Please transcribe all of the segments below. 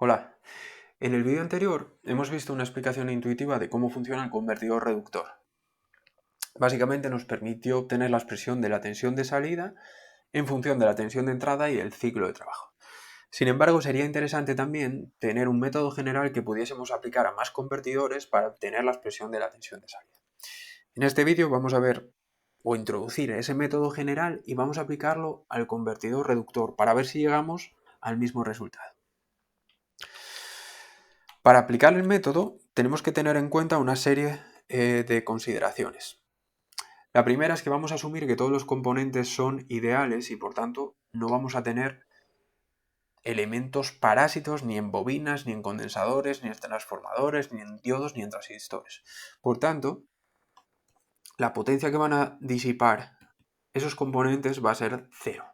Hola, en el vídeo anterior hemos visto una explicación intuitiva de cómo funciona el convertidor reductor. Básicamente nos permitió obtener la expresión de la tensión de salida en función de la tensión de entrada y el ciclo de trabajo. Sin embargo, sería interesante también tener un método general que pudiésemos aplicar a más convertidores para obtener la expresión de la tensión de salida. En este vídeo vamos a ver o introducir ese método general y vamos a aplicarlo al convertidor reductor para ver si llegamos al mismo resultado. Para aplicar el método tenemos que tener en cuenta una serie de consideraciones. La primera es que vamos a asumir que todos los componentes son ideales y por tanto no vamos a tener elementos parásitos ni en bobinas, ni en condensadores, ni en transformadores, ni en diodos, ni en transistores. Por tanto, la potencia que van a disipar esos componentes va a ser cero.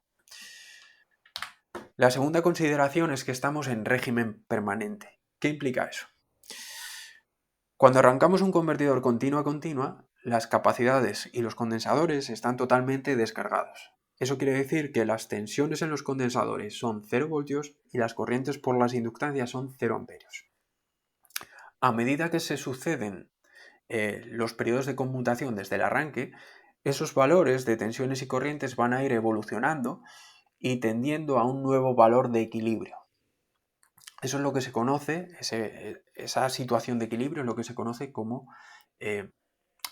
La segunda consideración es que estamos en régimen permanente. ¿Qué implica eso? Cuando arrancamos un convertidor continua a continua, las capacidades y los condensadores están totalmente descargados. Eso quiere decir que las tensiones en los condensadores son 0 voltios y las corrientes por las inductancias son 0 amperios. A medida que se suceden los periodos de conmutación desde el arranque, esos valores de tensiones y corrientes van a ir evolucionando y tendiendo a un nuevo valor de equilibrio. Eso es lo que se conoce, esa situación de equilibrio es lo que se conoce como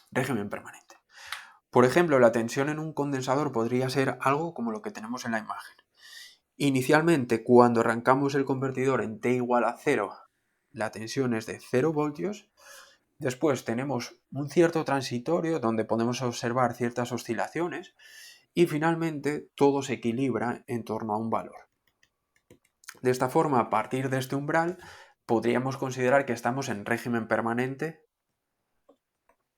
régimen permanente. Por ejemplo, la tensión en un condensador podría ser algo como lo que tenemos en la imagen. Inicialmente, cuando arrancamos el convertidor en T igual a 0, la tensión es de 0 voltios. Después tenemos un cierto transitorio donde podemos observar ciertas oscilaciones y finalmente todo se equilibra en torno a un valor. De esta forma, a partir de este umbral, podríamos considerar que estamos en régimen permanente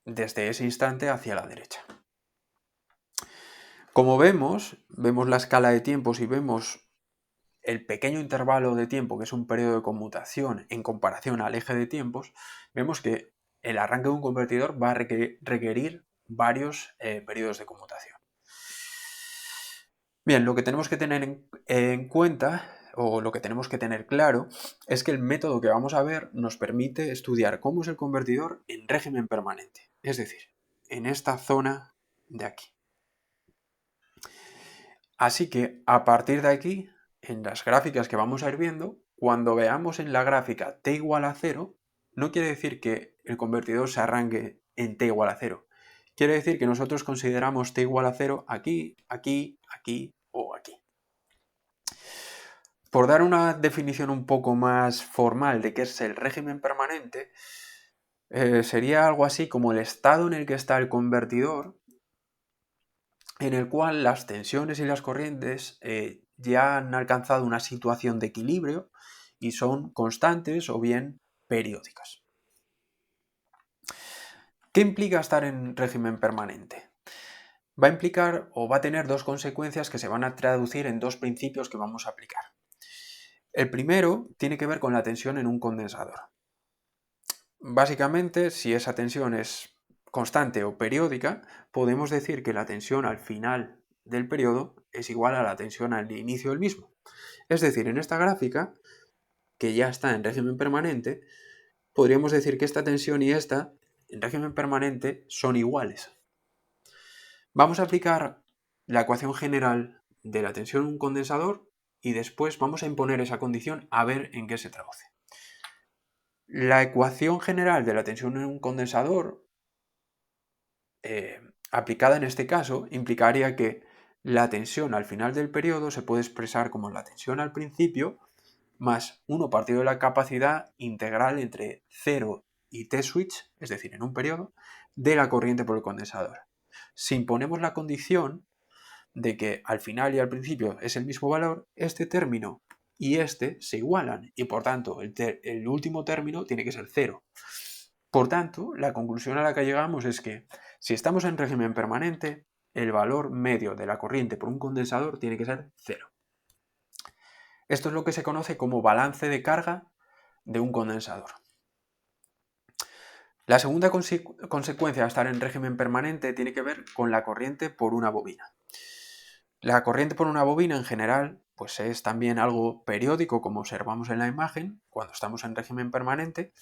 desde ese instante hacia la derecha. Como vemos la escala de tiempos y vemos el pequeño intervalo de tiempo que es un periodo de conmutación en comparación al eje de tiempos, vemos que el arranque de un convertidor va a requerir varios periodos de conmutación. Bien, lo que tenemos que tener en cuenta o lo que tenemos que tener claro es que el método que vamos a ver nos permite estudiar cómo es el convertidor en régimen permanente, es decir, en esta zona de aquí. Así que a partir de aquí, en las gráficas que vamos a ir viendo, cuando veamos en la gráfica t igual a 0, no quiere decir que el convertidor se arranque en t igual a 0. Quiere decir que nosotros consideramos t igual a 0 aquí, aquí, aquí o aquí. Por dar una definición un poco más formal de qué es el régimen permanente, sería algo así como el estado en el que está el convertidor, en el cual las tensiones y las corrientes ya han alcanzado una situación de equilibrio y son constantes o bien periódicas. ¿Qué implica estar en régimen permanente? Va a implicar o va a tener dos consecuencias que se van a traducir en dos principios que vamos a aplicar. El primero tiene que ver con la tensión en un condensador. Básicamente, si esa tensión es constante o periódica, podemos decir que la tensión al final del periodo es igual a la tensión al inicio del mismo. Es decir, en esta gráfica, que ya está en régimen permanente, podríamos decir que esta tensión y esta, en régimen permanente, son iguales. Vamos a aplicar la ecuación general de la tensión en un condensador y después vamos a imponer esa condición a ver en qué se traduce. La ecuación general de la tensión en un condensador aplicada en este caso implicaría que la tensión al final del periodo se puede expresar como la tensión al principio más 1 partido de la capacidad integral entre 0 y T-switch, es decir, en un periodo, de la corriente por el condensador. Si imponemos la condición de que al final y al principio es el mismo valor, este término y este se igualan y por tanto el último término tiene que ser 0. Por tanto, la conclusión a la que llegamos es que si estamos en régimen permanente, el valor medio de la corriente por un condensador tiene que ser 0. Esto es lo que se conoce como balance de carga de un condensador. La segunda consecuencia de estar en régimen permanente tiene que ver con la corriente por una bobina. La corriente por una bobina en general pues es también algo periódico, como observamos en la imagen, cuando estamos en régimen permanente,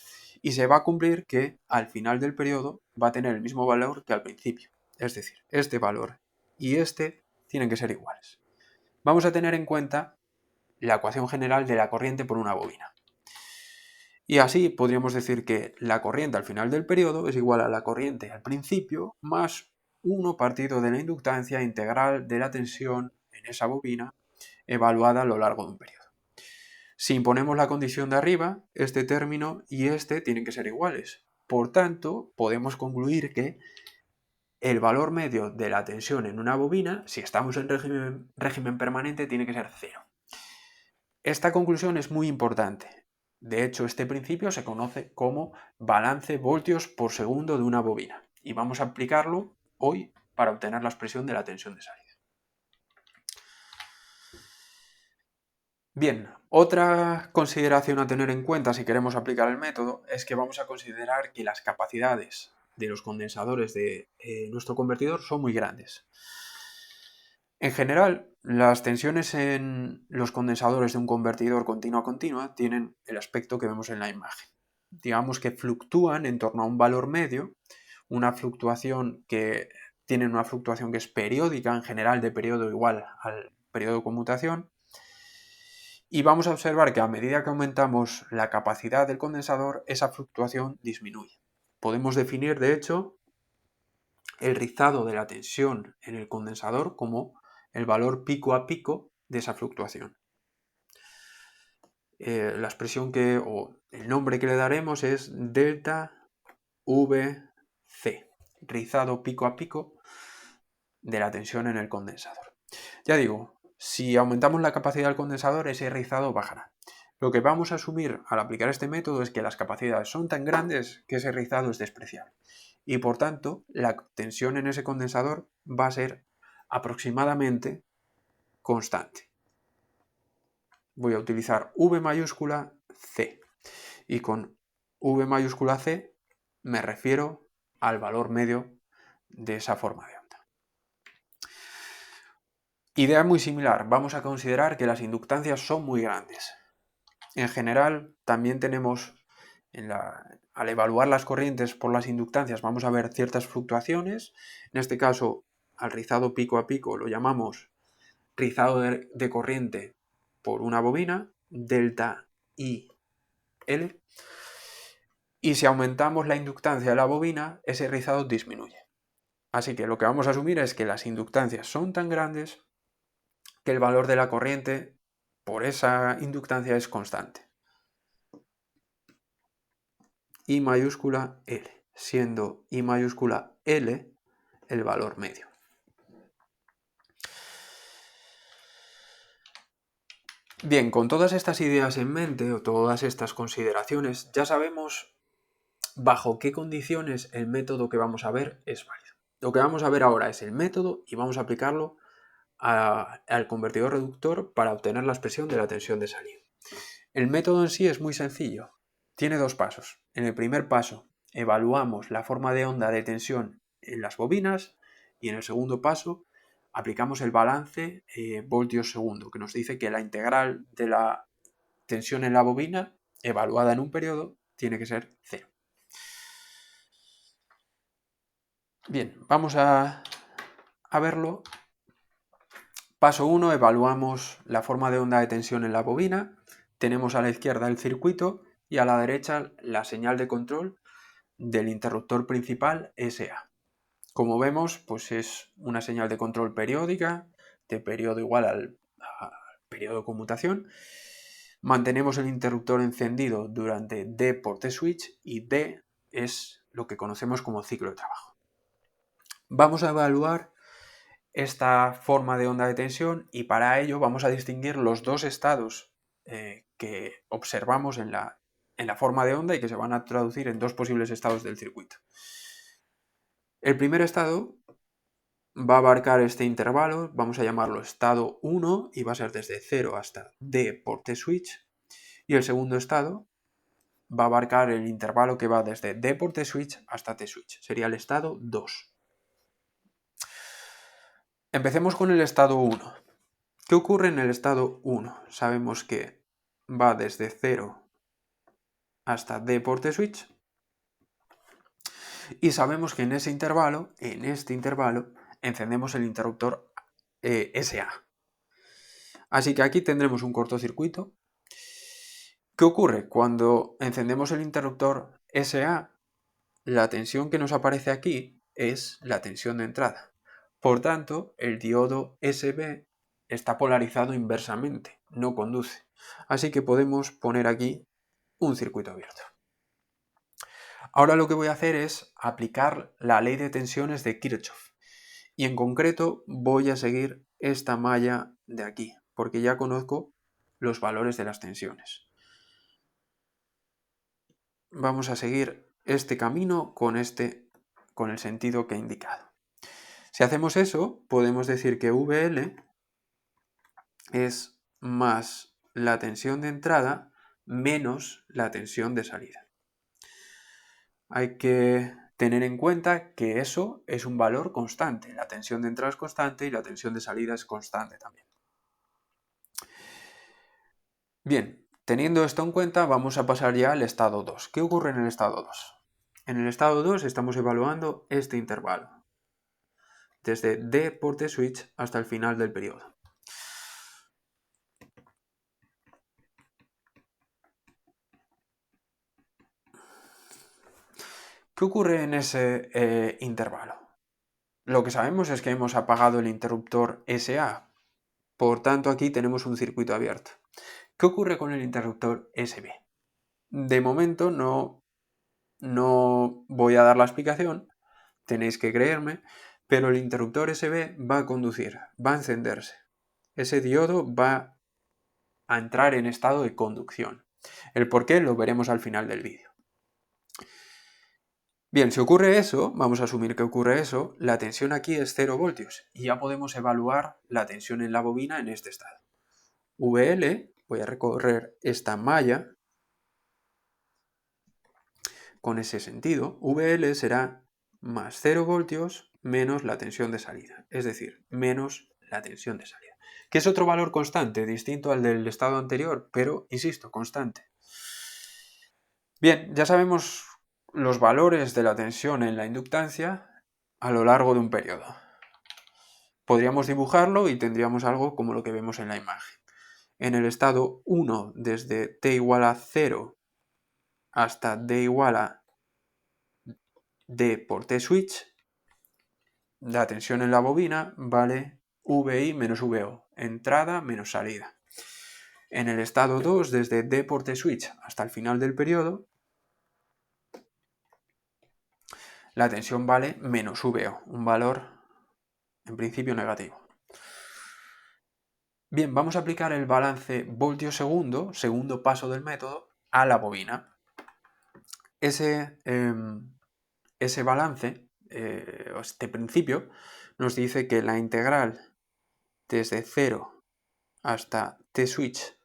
y se va a cumplir que al final del periodo va a tener el mismo valor que al principio. Es decir, este valor y este tienen que ser iguales. Vamos a tener en cuenta la ecuación general de la corriente por una bobina. Y así podríamos decir que la corriente al final del periodo es igual a la corriente al principio más 1 partido de la inductancia integral de la tensión en esa bobina evaluada a lo largo de un periodo. Si imponemos la condición de arriba, este término y este tienen que ser iguales. Por tanto, podemos concluir que el valor medio de la tensión en una bobina, si estamos en régimen permanente, tiene que ser 0. Esta conclusión es muy importante. De hecho, este principio se conoce como balance voltios por segundo de una bobina. Y vamos a aplicarlo hoy para obtener la expresión de la tensión de salida. Bien, otra consideración a tener en cuenta si queremos aplicar el método es que vamos a considerar que las capacidades de los condensadores de nuestro convertidor son muy grandes. En general, las tensiones en los condensadores de un convertidor continua a continua tienen el aspecto que vemos en la imagen. Digamos que fluctúan en torno a un valor medio, tienen una fluctuación que es periódica, en general de periodo igual al periodo de conmutación, y vamos a observar que a medida que aumentamos la capacidad del condensador, esa fluctuación disminuye. Podemos definir, de hecho, el rizado de la tensión en el condensador como el valor pico a pico de esa fluctuación. La expresión o el nombre que le daremos es delta VC, rizado pico a pico de la tensión en el condensador. Ya digo, si aumentamos la capacidad del condensador, ese rizado bajará. Lo que vamos a asumir al aplicar este método es que las capacidades son tan grandes que ese rizado es despreciable. Y por tanto, la tensión en ese condensador va a ser aproximadamente constante. Voy a utilizar V mayúscula C. Y con V mayúscula C me refiero al valor medio de esa forma de onda. Idea muy similar. Vamos a considerar que las inductancias son muy grandes. En general, también tenemos, al evaluar las corrientes por las inductancias, vamos a ver ciertas fluctuaciones. En este caso, al rizado pico a pico lo llamamos rizado de corriente por una bobina, delta IL. Y si aumentamos la inductancia de la bobina, ese rizado disminuye. Así que lo que vamos a asumir es que las inductancias son tan grandes que el valor de la corriente por esa inductancia es constante. I mayúscula L, siendo I mayúscula L el valor medio. Bien, con todas estas ideas en mente o todas estas consideraciones, ya sabemos bajo qué condiciones el método que vamos a ver es válido. Lo que vamos a ver ahora es el método y vamos a aplicarlo al convertidor reductor para obtener la expresión de la tensión de salida. El método en sí es muy sencillo. Tiene 2 pasos. En el primer paso evaluamos la forma de onda de tensión en las bobinas y en el segundo paso aplicamos el balance voltios segundo, que nos dice que la integral de la tensión en la bobina evaluada en un periodo tiene que ser 0. Bien, vamos a verlo. Paso 1, evaluamos la forma de onda de tensión en la bobina. Tenemos a la izquierda el circuito y a la derecha la señal de control del interruptor principal SA. Como vemos, pues es una señal de control periódica, de periodo igual al periodo de conmutación. Mantenemos el interruptor encendido durante D por T switch y D es lo que conocemos como ciclo de trabajo. Vamos a evaluar esta forma de onda de tensión y para ello vamos a distinguir los 2 estados que observamos en la forma de onda y que se van a traducir en 2 posibles estados del circuito. El primer estado va a abarcar este intervalo, vamos a llamarlo estado 1 y va a ser desde 0 hasta D por T switch, y el segundo estado va a abarcar el intervalo que va desde D por T switch hasta T switch, sería el estado 2. Empecemos con el estado 1. ¿Qué ocurre en el estado 1? Sabemos que va desde 0 hasta D por T switch. Y sabemos que en este intervalo, encendemos el interruptor SA. Así que aquí tendremos un cortocircuito. ¿Qué ocurre? Cuando encendemos el interruptor SA, la tensión que nos aparece aquí es la tensión de entrada. Por tanto, el diodo SB está polarizado inversamente, no conduce. Así que podemos poner aquí un circuito abierto. Ahora lo que voy a hacer es aplicar la ley de tensiones de Kirchhoff. Y en concreto voy a seguir esta malla de aquí, porque ya conozco los valores de las tensiones. Vamos a seguir este camino con el sentido que he indicado. Si hacemos eso, podemos decir que VL es más la tensión de entrada menos la tensión de salida. Hay que tener en cuenta que eso es un valor constante. La tensión de entrada es constante y la tensión de salida es constante también. Bien, teniendo esto en cuenta, vamos a pasar ya al estado 2. ¿Qué ocurre en el estado 2? En el estado 2 estamos evaluando este intervalo, desde D por T switch hasta el final del periodo. ¿Qué ocurre en ese intervalo? Lo que sabemos es que hemos apagado el interruptor SA, por tanto aquí tenemos un circuito abierto. ¿Qué ocurre con el interruptor SB? De momento no voy a dar la explicación, tenéis que creerme, pero el interruptor SB va a conducir, va a encenderse. Ese diodo va a entrar en estado de conducción. El por qué lo veremos al final del vídeo. Bien, si ocurre eso, vamos a asumir que ocurre eso, la tensión aquí es 0 voltios y ya podemos evaluar la tensión en la bobina en este estado. VL, voy a recorrer esta malla con ese sentido, VL será más 0 voltios menos la tensión de salida, es decir, menos la tensión de salida, que es otro valor constante, distinto al del estado anterior, pero, insisto, constante. Bien, ya sabemos los valores de la tensión en la inductancia a lo largo de un periodo. Podríamos dibujarlo y tendríamos algo como lo que vemos en la imagen. En el estado 1, desde t igual a 0 hasta d igual a d por t switch, la tensión en la bobina vale VI menos VO, entrada menos salida. En el estado 2, desde d por t switch hasta el final del periodo, la tensión vale menos VO, un valor en principio negativo. Bien, vamos a aplicar el balance voltio-segundo, segundo paso del método, a la bobina. Ese balance, este principio, nos dice que la integral desde 0 hasta t switch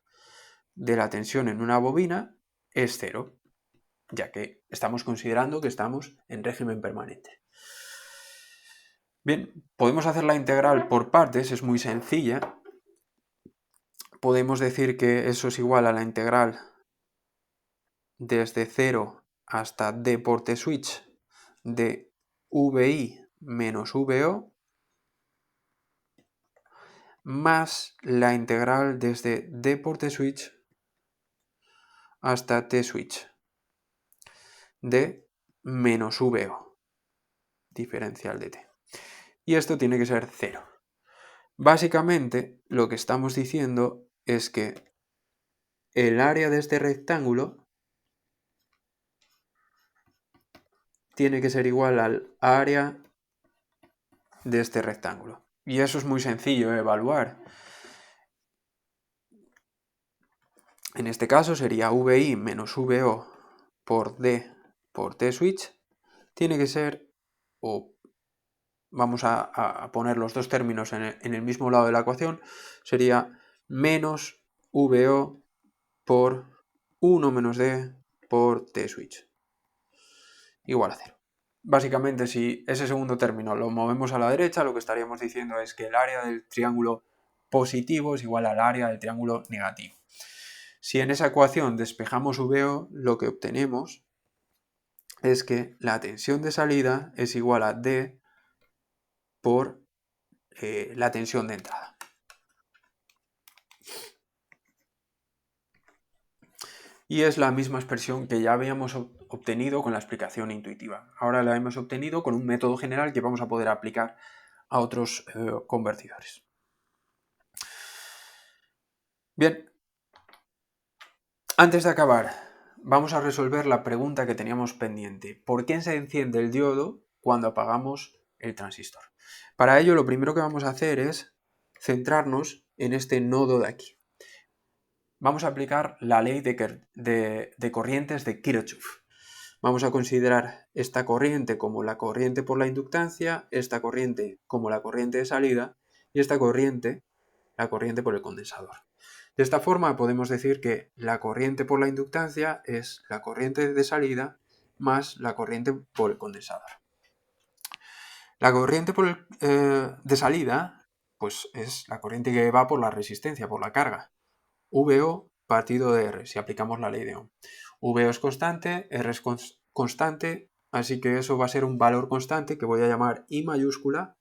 de la tensión en una bobina es 0, ya que estamos considerando que estamos en régimen permanente. Bien, podemos hacer la integral por partes, es muy sencilla. Podemos decir que eso es igual a la integral desde 0 hasta d por t switch de VI menos VO más la integral desde d por t switch hasta t switch de menos VO, diferencial de t. Y esto tiene que ser 0. Básicamente lo que estamos diciendo es que el área de este rectángulo tiene que ser igual al área de este rectángulo. Y eso es muy sencillo de evaluar. En este caso sería VI menos VO por D por T switch. Tiene que ser, o vamos a poner los dos términos en el mismo lado de la ecuación, sería menos VO por 1 menos D por T switch. Igual a 0. Básicamente, si ese segundo término lo movemos a la derecha, lo que estaríamos diciendo es que el área del triángulo positivo es igual al área del triángulo negativo. Si en esa ecuación despejamos VO, lo que obtenemos es que la tensión de salida es igual a D por la tensión de entrada. Y es la misma expresión que ya habíamos obtenido con la explicación intuitiva. Ahora la hemos obtenido con un método general que vamos a poder aplicar a otros convertidores. Bien, antes de acabar, vamos a resolver la pregunta que teníamos pendiente. ¿Por qué se enciende el diodo cuando apagamos el transistor? Para ello, lo primero que vamos a hacer es centrarnos en este nodo de aquí. Vamos a aplicar la ley de corrientes de Kirchhoff. Vamos a considerar esta corriente como la corriente por la inductancia, esta corriente como la corriente de salida y esta corriente la corriente por el condensador. De esta forma podemos decir que la corriente por la inductancia es la corriente de salida más la corriente por el condensador. La corriente de salida pues es la corriente que va por la resistencia, por la carga. VO partido de R, si aplicamos la ley de Ohm. VO es constante, R es constante, así que eso va a ser un valor constante que voy a llamar I mayúscula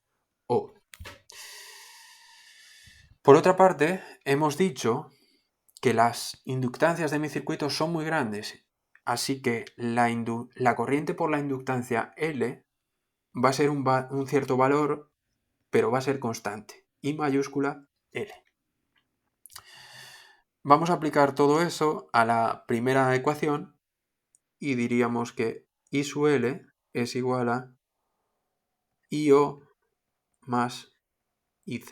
O. Por otra parte, hemos dicho que las inductancias de mi circuito son muy grandes, así que la corriente por la inductancia L va a ser un cierto valor, pero va a ser constante, I mayúscula L. Vamos a aplicar todo eso a la primera ecuación y diríamos que I sub L es igual a IO más IC.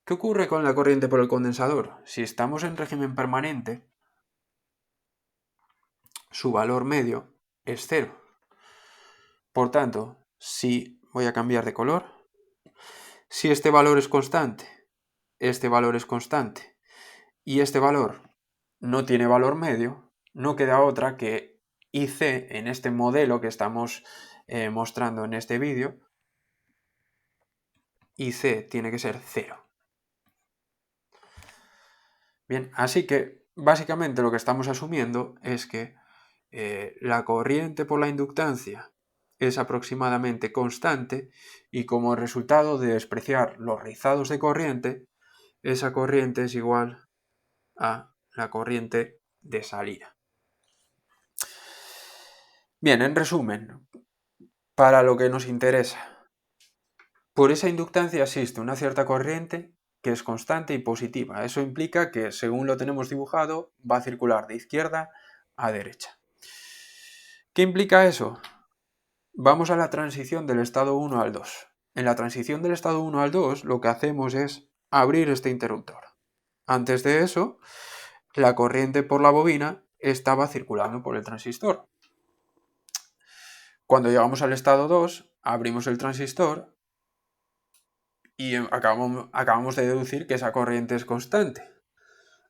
¿Qué ocurre con la corriente por el condensador? Si estamos en régimen permanente, su valor medio es 0. Por tanto, si voy a cambiar de color, si este valor es constante, este valor es constante y este valor no tiene valor medio, no queda otra que IC en este modelo que estamos mostrando en este vídeo, IC tiene que ser 0. Bien, así que básicamente lo que estamos asumiendo es que la corriente por la inductancia es aproximadamente constante y como resultado de despreciar los rizados de corriente, esa corriente es igual a la corriente de salida. Bien, en resumen, para lo que nos interesa, por esa inductancia existe una cierta corriente que es constante y positiva. Eso implica que, según lo tenemos dibujado, va a circular de izquierda a derecha. ¿Qué implica eso? Vamos a la transición del estado 1 al 2. En la transición del estado 1 al 2 lo que hacemos es abrir este interruptor. Antes de eso, la corriente por la bobina estaba circulando por el transistor. Cuando llegamos al estado 2, abrimos el transistor y acabamos de deducir que esa corriente es constante.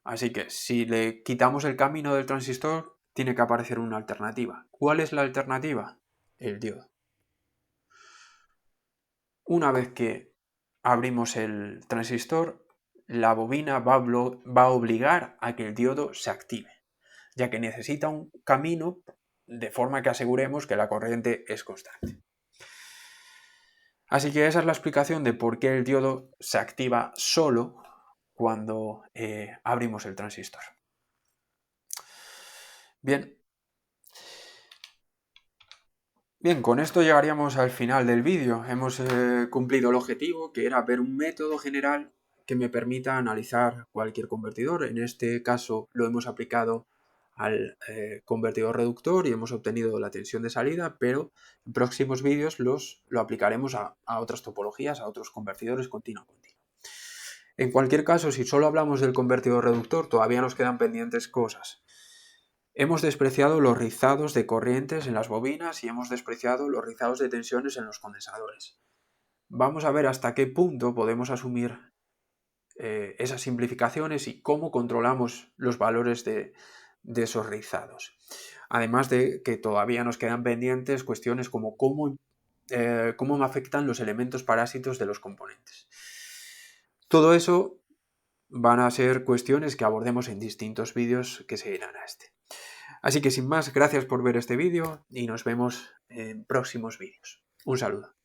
Así que si le quitamos el camino del transistor, tiene que aparecer una alternativa. ¿Cuál es la alternativa? El diodo. Una vez que abrimos el transistor, la bobina va a obligar a que el diodo se active, ya que necesita un camino de forma que aseguremos que la corriente es constante. Así que esa es la explicación de por qué el diodo se activa solo cuando abrimos el transistor. Bien, con esto llegaríamos al final del vídeo. Hemos cumplido el objetivo, que era ver un método general que me permita analizar cualquier convertidor. En este caso lo hemos aplicado al convertidor reductor y hemos obtenido la tensión de salida, pero en próximos vídeos lo aplicaremos a otras topologías, a otros convertidores continuo. En cualquier caso, si solo hablamos del convertidor reductor, todavía nos quedan pendientes cosas. Hemos despreciado los rizados de corrientes en las bobinas y hemos despreciado los rizados de tensiones en los condensadores. Vamos a ver hasta qué punto podemos asumir esas simplificaciones y cómo controlamos los valores de esos rizados. Además de que todavía nos quedan pendientes cuestiones como cómo me afectan los elementos parásitos de los componentes. Todo eso van a ser cuestiones que abordemos en distintos vídeos que seguirán a este. Así que sin más, gracias por ver este vídeo y nos vemos en próximos vídeos. Un saludo.